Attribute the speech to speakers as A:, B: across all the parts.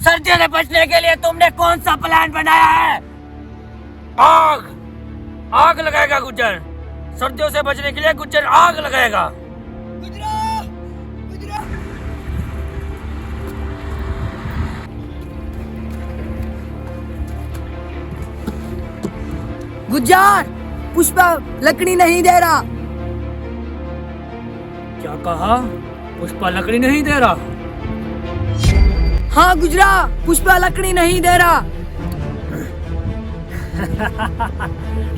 A: सर्दियों से बचने के लिए तुमने कौन सा प्लान बनाया है? आग आग लगाएगा गुज्जर। सर्दियों से बचने के लिए गुज्जर आग लगाएगा।
B: गुज्जर, पुष्पा लकड़ी नहीं दे रहा।
A: क्या कहा? पुष्पा लकड़ी नहीं दे रहा?
B: हाँ गुजरा, पुष्पा लकड़ी नहीं दे रहा।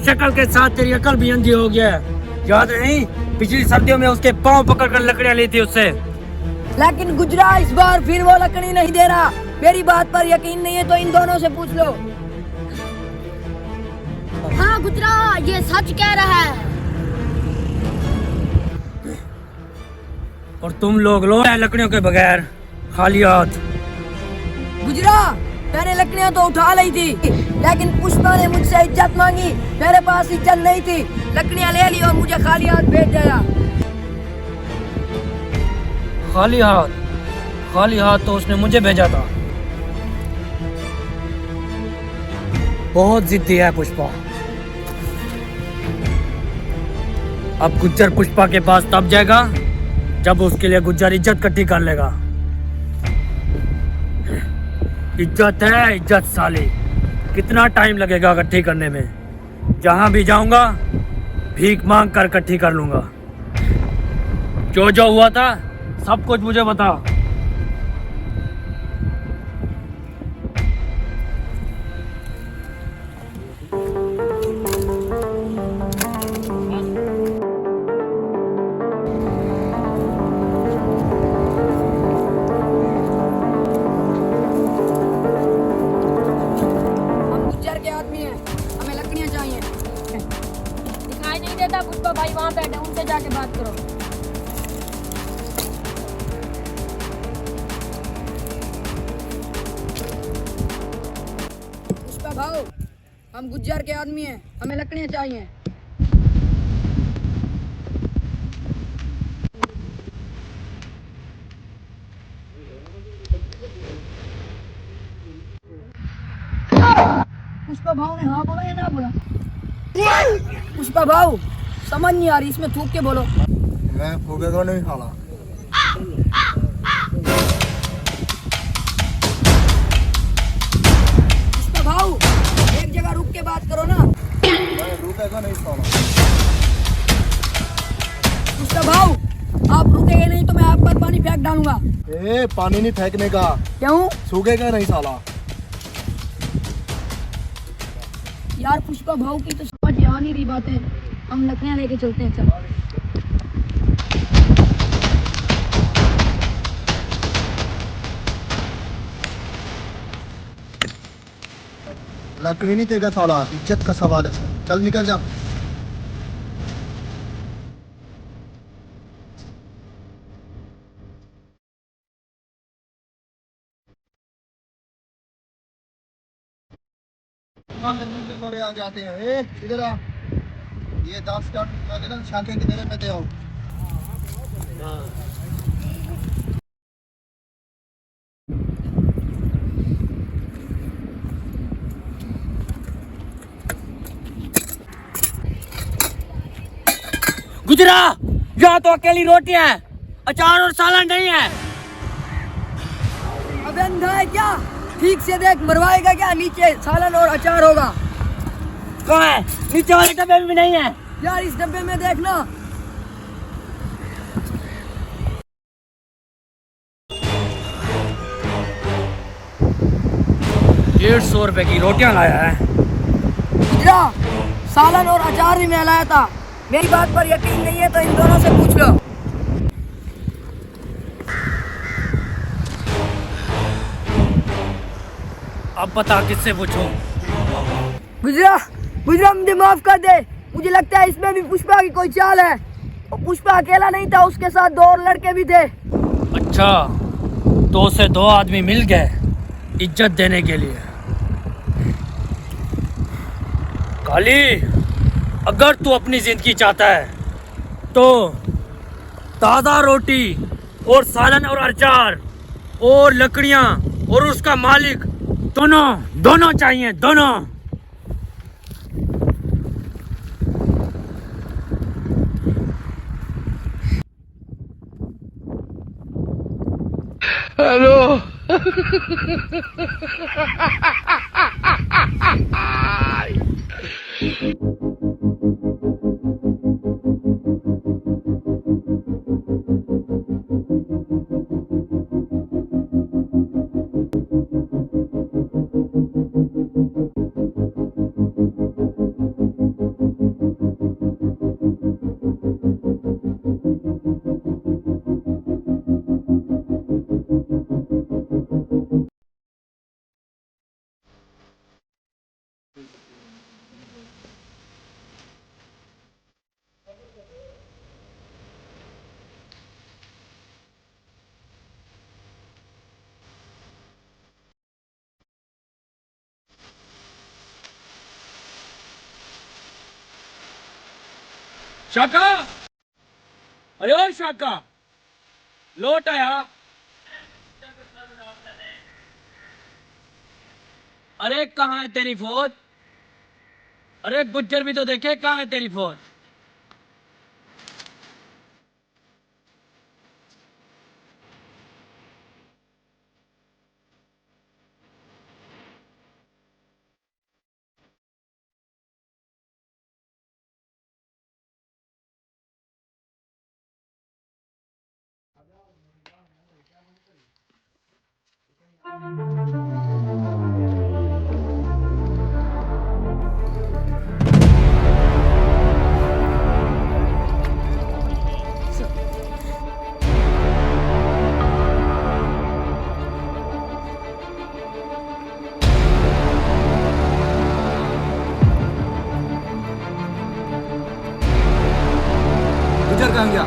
A: शक्ल के साथ तेरी अकल भी अंधी हो गया है। याद नहीं, पिछली सर्दियों में उसके पांव पकड़कर लकड़ियां ली थी उससे।
B: लेकिन गुजरा, इस बार फिर वो लकड़ी नहीं दे रहा। मेरी बात पर यकीन नहीं है तो इन दोनों से पूछ लो।
C: हाँ गुजरा, ये सच कह रहा है।
A: और तुम लोग लो लकड़ियों के बगैर खाली हाथ।
B: गुजरा, मैंने लकड़ियां तो उठा ली थी, लेकिन पुष्पा ने मुझसे इज्जत मांगी। मेरे पास इज्जत नहीं थी, लकड़ियां ले ली और मुझे खाली हाथ भेज दिया।
A: खाली हाथ? खाली हाथ तो उसने मुझे भेजा था। बहुत जिद्दी है पुष्पा। अब गुज्जर पुष्पा के पास तब जाएगा जब उसके लिए गुज्जर इज्जत इकट्ठी कर लेगा। इज्जत है इज्जत साली, कितना टाइम लगेगा इकट्ठी करने में। जहां भी जाऊंगा भीख मांग कर इकट्ठी कर लूंगा। जो जो हुआ था सब कुछ मुझे बता।
C: दिखाई नहीं देता पुष्पा भाई वहाँ बैठे, उनसे जाके बात करो।
B: पुष्पा भाऊ, हम गुज्जर के आदमी हैं, हमें लकड़ियां चाहिए। पुष्पा भाऊ ने हाँ बोला या ना बोला? पुष्पा भाऊ, समझ नहीं आ रही, इसमें थूक के बोलो।
D: मैं फूकेगा नहीं साला।
B: पुष्पा भाऊ, एक जगह रुक के बात करो ना।
D: मैं रुकेगा नहीं साला।
B: पुष्पा भाऊ, आप रुकेंगे नहीं तो मैं आप पर पानी फेंक डालूंगा।
D: ए, पानी नहीं फेंकने का।
B: क्यों?
D: सूखेगा नहीं साला।
B: यार पुष्पा भाऊ की तो समझ आ नहीं रही बात है। हम लकड़ियां लेके चलते हैं, चलो।
D: लकड़ी नहीं देगा साला, इज्जत का सवाल है। चल निकल जा। आ जाते हैं। ए, इधर आ। ये 10 का छाके किधर रहते हो?
A: गुजरा, यहाँ तो अकेली रोटियां हैं, अचार और सालन नहीं है।
B: अबे अंधा है क्या? ठीक से देख, मरवाएगा क्या? नीचे सालन और अचार होगा।
A: कहाँ है? नीचे वाले डब्बे में भी नहीं है।
B: यार इस डब्बे में देखना।
A: 150 रुपए की रोटियां लाया है।
B: गुजरा, सालन और अचार भी मैं लाया था। मेरी बात पर यकीन नहीं है तो इन दोनों से पूछ लो।
A: अब बता किससे पूछूं?
B: गुजरा, गुजरा मुझे माफ कर दे। मुझे लगता है इसमें भी पुष्पा की कोई चाल है। और पुष्पा अकेला नहीं था, उसके साथ 2 और लड़के भी थे।
A: अच्छा, 2 से 2 आदमी मिल गए इज्जत देने के लिए। काली, अगर तू अपनी जिंदगी चाहता है तो ताज़ा रोटी और सालन और अचार और लकड़ियाँ और उसका मालिक, दोनों चाहिए, दोनों। शाका, अरे ओ शाका, लौट आया। अरे कहाँ है तेरी फौज? अरे गुज्जर भी तो देखे, कहाँ है तेरी फौज?
D: गुजर कहाँ गया?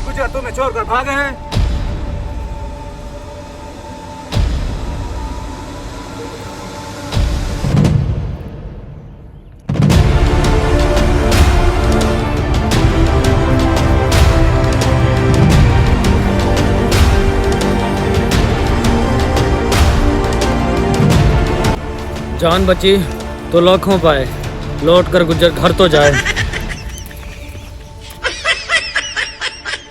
D: गुजर तुम्हें छोड़कर भागे हैं।
A: जान बची तो लाखों पाए, लौट कर गुज्जर घर तो जाए।